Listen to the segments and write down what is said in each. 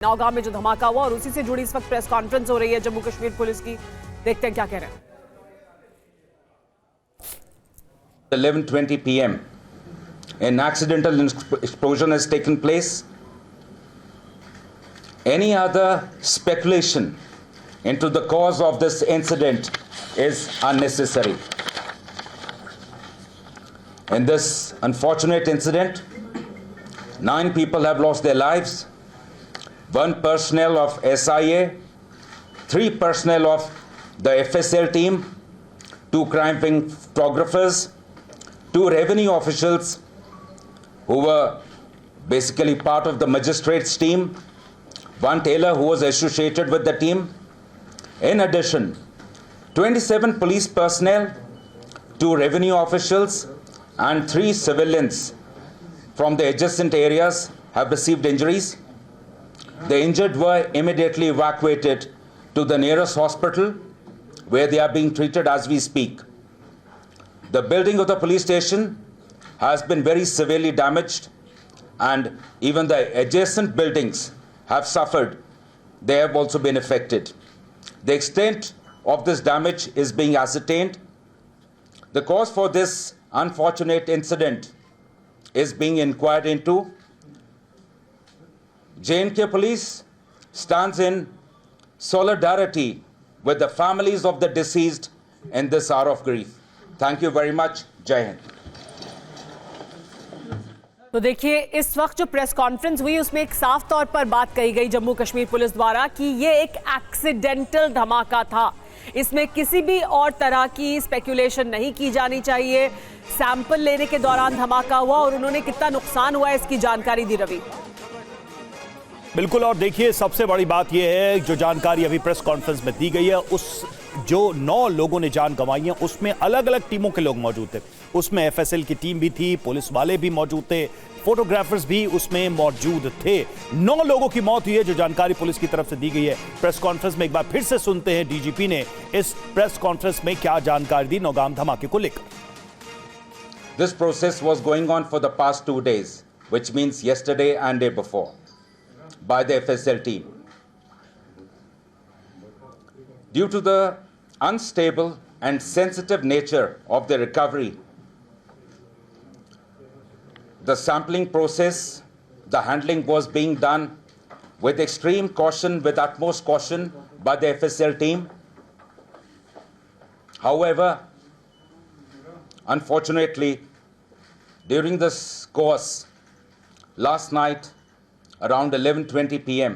नौगांव में जो धमाका हुआ और उसी से जुड़ी इस वक्त प्रेस कॉन्फ्रेंस हो रही है जम्मू कश्मीर पुलिस की। देखते हैं क्या कह रहे हैं। 11:20 p.m. an accidental explosion has taken place. Any other speculation into the cause of this incident is unnecessary. In this unfortunate incident, 9 people have lost their lives. 1 personnel of SIA, 3 personnel of the FSL team, 2 crime wing photographers, 2 revenue officials who were basically part of the magistrates team, 1 tailor who was associated with the team. In addition, 27 police personnel, 2 revenue officials and 3 civilians from the adjacent areas have received injuries. The injured were immediately evacuated to the nearest hospital where they are being treated as we speak. The building of the police station has been very severely damaged and even the adjacent buildings have suffered. They have also been affected. The extent of this damage is being ascertained. The cause for this unfortunate incident is being inquired into. J&K Police stands in solidarity with the families of the deceased in this hour of grief. Thank you very much. Jai Hind. तो देखिए, इस वक्त जो press conference हुई उसमें एक साफ तौर पर बात कही गई जम्मू कश्मीर पुलिस द्वारा कि ये एक एक्सीडेंटल धमाका था। इसमें किसी भी और तरह की स्पेकुलेशन नहीं की जानी चाहिए। सैंपल लेने के दौरान धमाका हुआ और उन्होंने कितना नुकसान हुआ इसकी जानकारी दी। रवि बिल्कुल, और देखिए सबसे बड़ी बात यह है जो जानकारी अभी प्रेस कॉन्फ्रेंस में दी गई है, उस जो 9 लोगों ने जान गंवाई है उसमें अलग अलग टीमों के लोग मौजूद थे। उसमें एफएसएल की टीम भी थी, पुलिस वाले भी मौजूद थे, फोटोग्राफर्स भी उसमें मौजूद थे। 9 लोगों की मौत हुई है जो जानकारी पुलिस की तरफ से दी गई है। प्रेस कॉन्फ्रेंस में एक बार फिर से सुनते हैं डीजीपी ने इस प्रेस कॉन्फ्रेंस में क्या जानकारी दी नौगाम धमाके को लेकर। This process was going on for the past 2 days, which means yesterday and day before, by the FSL team. Due to the unstable and sensitive nature of the recovery, the sampling process, the handling was being done with extreme caution, with utmost caution by the FSL team. However, unfortunately, during this course, last night, around 11:20 p.m.,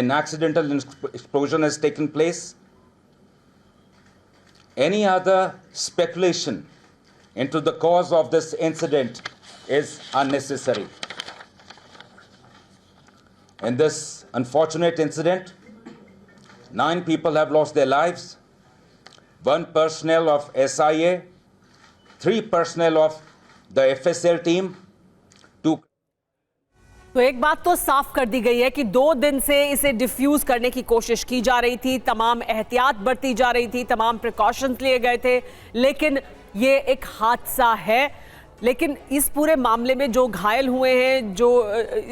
an accidental explosion has taken place. Any other speculation into the cause of this incident is unnecessary. In this unfortunate incident, 9 people have lost their lives. 1 personnel of SIA, 3 personnel of the FSL team, 2. तो एक बात तो साफ कर दी गई है कि 2 दिन से इसे डिफ्यूज करने की कोशिश की जा रही थी, तमाम एहतियात बरती जा रही थी, तमाम प्रिकॉशंस लिए गए थे, लेकिन ये एक हादसा है। लेकिन इस पूरे मामले में जो घायल हुए हैं, जो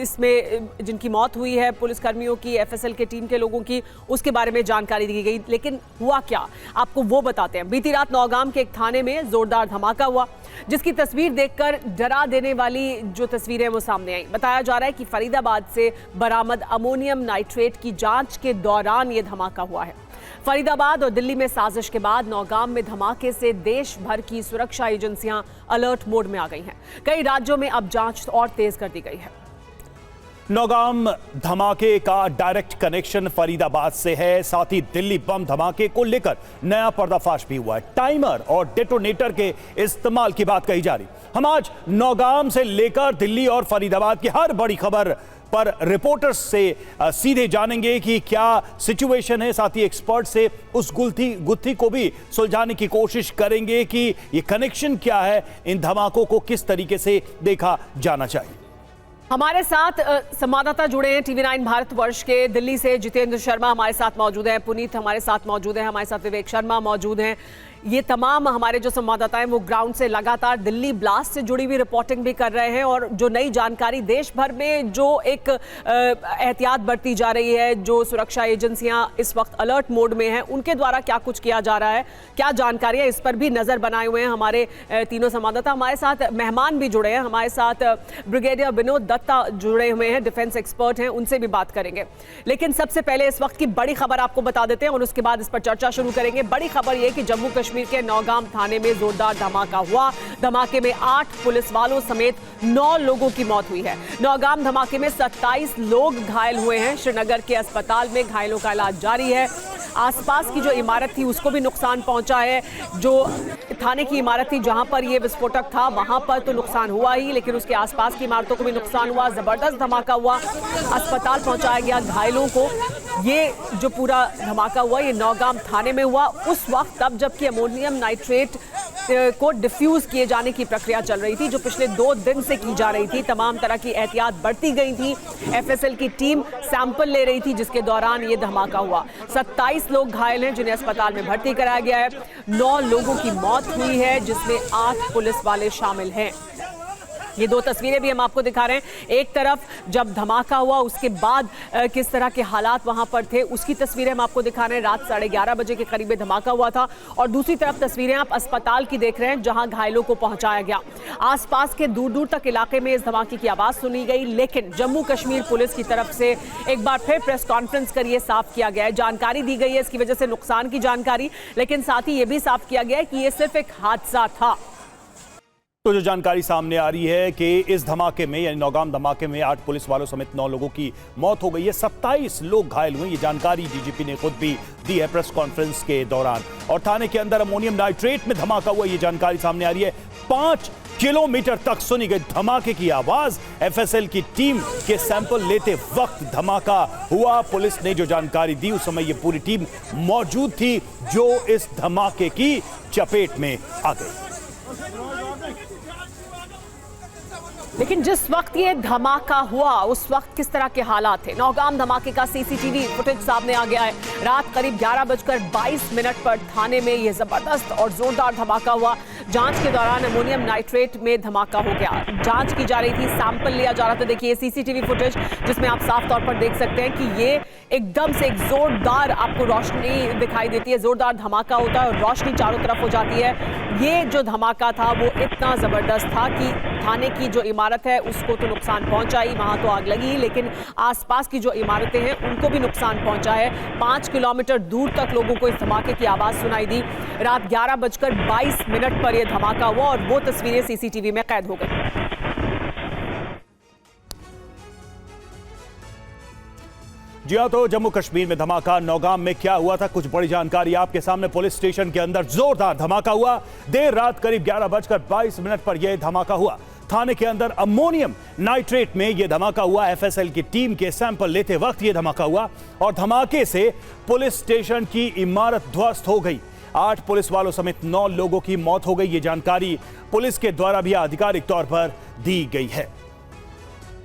इसमें जिनकी मौत हुई है पुलिसकर्मियों की, एफएसएल के टीम के लोगों की, उसके बारे में जानकारी दी गई। लेकिन हुआ क्या, आपको वो बताते हैं। बीती रात नौगाम के एक थाने में जोरदार धमाका हुआ, जिसकी तस्वीर देखकर डरा देने वाली जो तस्वीरें वो सामने आई। बताया जा रहा है कि फरीदाबाद से बरामद अमोनियम नाइट्रेट की जांच के दौरान ये धमाका हुआ है। फरीदाबाद और दिल्ली में साजिश के बाद नौगाम में धमाके से देश भर की सुरक्षा एजेंसियां अलर्ट मोड में आ गई हैं। कई राज्यों में अब जांच और तेज कर दी गई है। नौगाम धमाके का डायरेक्ट कनेक्शन फरीदाबाद से है। साथ ही दिल्ली बम धमाके को लेकर नया पर्दाफाश भी हुआ है। टाइमर और डेटोनेटर के इस्तेमाल की बात कही जा रही। हम आज नौगाम से लेकर दिल्ली और फरीदाबाद की हर बड़ी खबर पर रिपोर्टर्स से सीधे जानेंगे कि क्या सिचुएशन है। साथ ही एक्सपर्ट से उस गुत्थी को भी सुलझाने की कोशिश करेंगे कि ये कनेक्शन क्या है, इन धमाकों को किस तरीके से देखा जाना चाहिए। हमारे साथ संवाददाता जुड़े हैं टीवी 9 भारतवर्ष के दिल्ली से। जितेंद्र शर्मा हमारे साथ मौजूद हैं, पुनीत हमारे साथ मौजूद हैं, हमारे साथ विवेक शर्मा मौजूद हैं। ये तमाम हमारे जो संवाददाता हैं वो ग्राउंड से लगातार दिल्ली ब्लास्ट से जुड़ी हुई रिपोर्टिंग भी कर रहे हैं और जो नई जानकारी देश भर में जो एक एहतियात बरती जा रही है, जो सुरक्षा एजेंसियां इस वक्त अलर्ट मोड में हैं, उनके द्वारा क्या कुछ किया जा रहा है, क्या जानकारियां, इस पर भी नजर बनाए हुए हैं हमारे तीनों संवाददाता। हमारे साथ मेहमान भी जुड़े हैं, हमारे साथ ब्रिगेडियर विनोद दत्ता जुड़े हुए हैं, डिफेंस एक्सपर्ट हैं, उनसे भी बात करेंगे। लेकिन सबसे पहले इस वक्त की बड़ी खबर आपको बता देते हैं और उसके बाद इस पर चर्चा शुरू करेंगे। बड़ी खबर यह कि जम्मू कश्मीर के नौगाम थाने में जोरदार धमाका हुआ। धमाके में 8 पुलिस वालों समेत 9 लोगों की मौत हुई है। नौगाम धमाके में 27 लोग घायल हुए हैं। श्रीनगर के अस्पताल में घायलों का इलाज जारी है। आसपास की जो इमारत थी उसको भी नुकसान पहुंचा है। जो थाने की इमारत थी जहां पर यह विस्फोटक था वहां पर तो नुकसान हुआ ही, लेकिन उसके आसपास की इमारतों को भी नुकसान हुआ। जबरदस्त धमाका हुआ, अस्पताल पहुंचाया गया घायलों को। ये जो पूरा धमाका हुआ ये नौगाम थाने में हुआ उस वक्त तब जबकि अमोनियम नाइट्रेट को डिफ्यूज किए जाने की प्रक्रिया चल रही थी, जो पिछले 2 दिन से की जा रही थी। तमाम तरह की एहतियात बरती गई थी। एफएसएल की टीम सैंपल ले रही थी जिसके दौरान ये धमाका हुआ। 27 लोग घायल हैं जिन्हें अस्पताल में भर्ती कराया गया है। 9 लोगों की मौत हुई है जिसमें 8 पुलिस वाले शामिल हैं। ये 2 तस्वीरें भी हम आपको दिखा रहे हैं। एक तरफ जब धमाका हुआ उसके बाद किस तरह के हालात वहां पर थे उसकी तस्वीरें हम आपको दिखा रहे हैं। रात 11:30 बजे के करीब धमाका हुआ था और दूसरी तरफ तस्वीरें आप अस्पताल की देख रहे हैं जहां घायलों को पहुंचाया गया। आसपास के दूर दूर तक इलाके में इस धमाके की आवाज सुनी गई, लेकिन जम्मू कश्मीर पुलिस की तरफ से एक बार फिर प्रेस कॉन्फ्रेंस कर यह साफ किया गया है, जानकारी दी गई है इसकी वजह से नुकसान की जानकारी, लेकिन साथ ही यह भी साफ किया गया है कि यह सिर्फ एक हादसा था। तो जो जानकारी सामने आ रही है कि इस धमाके में यानी नौगाम धमाके में 8 पुलिस वालों समेत 9 लोगों की मौत हो गई है, 27 लोग घायल हुए। ये जानकारी डीजीपी ने खुद भी दी है प्रेस कॉन्फ्रेंस के दौरान। और थाने के अंदर अमोनियम नाइट्रेट में धमाका हुआ, ये जानकारी सामने आ रही है। 5 किलोमीटर तक सुनी गई धमाके की आवाज। एफएसएल की टीम के सैंपल लेते वक्त धमाका हुआ। पुलिस ने जो जानकारी दी उस समय ये पूरी टीम मौजूद थी जो इस धमाके की चपेट में आ गई। लेकिन जिस वक्त ये धमाका हुआ उस वक्त किस तरह के हालात थे? नौगाम धमाके का सीसीटीवी फुटेज सामने आ गया है। रात करीब 11:22 पर थाने में यह जबरदस्त और जोरदार धमाका हुआ। जांच के दौरान अमोनियम नाइट्रेट में धमाका हो गया। जांच की जा रही थी, सैंपल लिया जा रहा था। देखिए सीसीटीवी फुटेज जिसमें आप साफ तौर पर देख सकते हैं कि ये एकदम से एक जोरदार आपको रोशनी दिखाई देती है। जोरदार धमाका होता है और रोशनी चारों तरफ हो जाती है। ये जो धमाका था वो इतना जबरदस्त था कि थाने की जो इमारत है उसको तो नुकसान पहुंचा ही, वहां तो आग लगी, लेकिन आसपास की जो इमारतें हैं उनको भी नुकसान पहुंचा है। 5 किलोमीटर दूर तक लोगों को इस धमाके की आवाज सुनाई दी। रात 11:22 पर यह धमाका हुआ और वो तस्वीरें सीसीटीवी में कैद हो गई। जी हाँ, तो जम्मू कश्मीर में धमाका, नौगाम में क्या हुआ था, कुछ बड़ी जानकारी आपके सामने। पुलिस स्टेशन के अंदर जोरदार धमाका हुआ। देर रात करीब 11:22 पर यह धमाका हुआ। थाने के अंदर अमोनियम नाइट्रेट में यह धमाका हुआ। एफएसएल की टीम के सैंपल लेते वक्त यह धमाका हुआ और धमाके से पुलिस स्टेशन की इमारत ध्वस्त हो गई। 8 पुलिस वालों समेत 9 लोगों की मौत हो गई। ये जानकारी पुलिस के द्वारा भी आधिकारिक तौर पर दी गई है।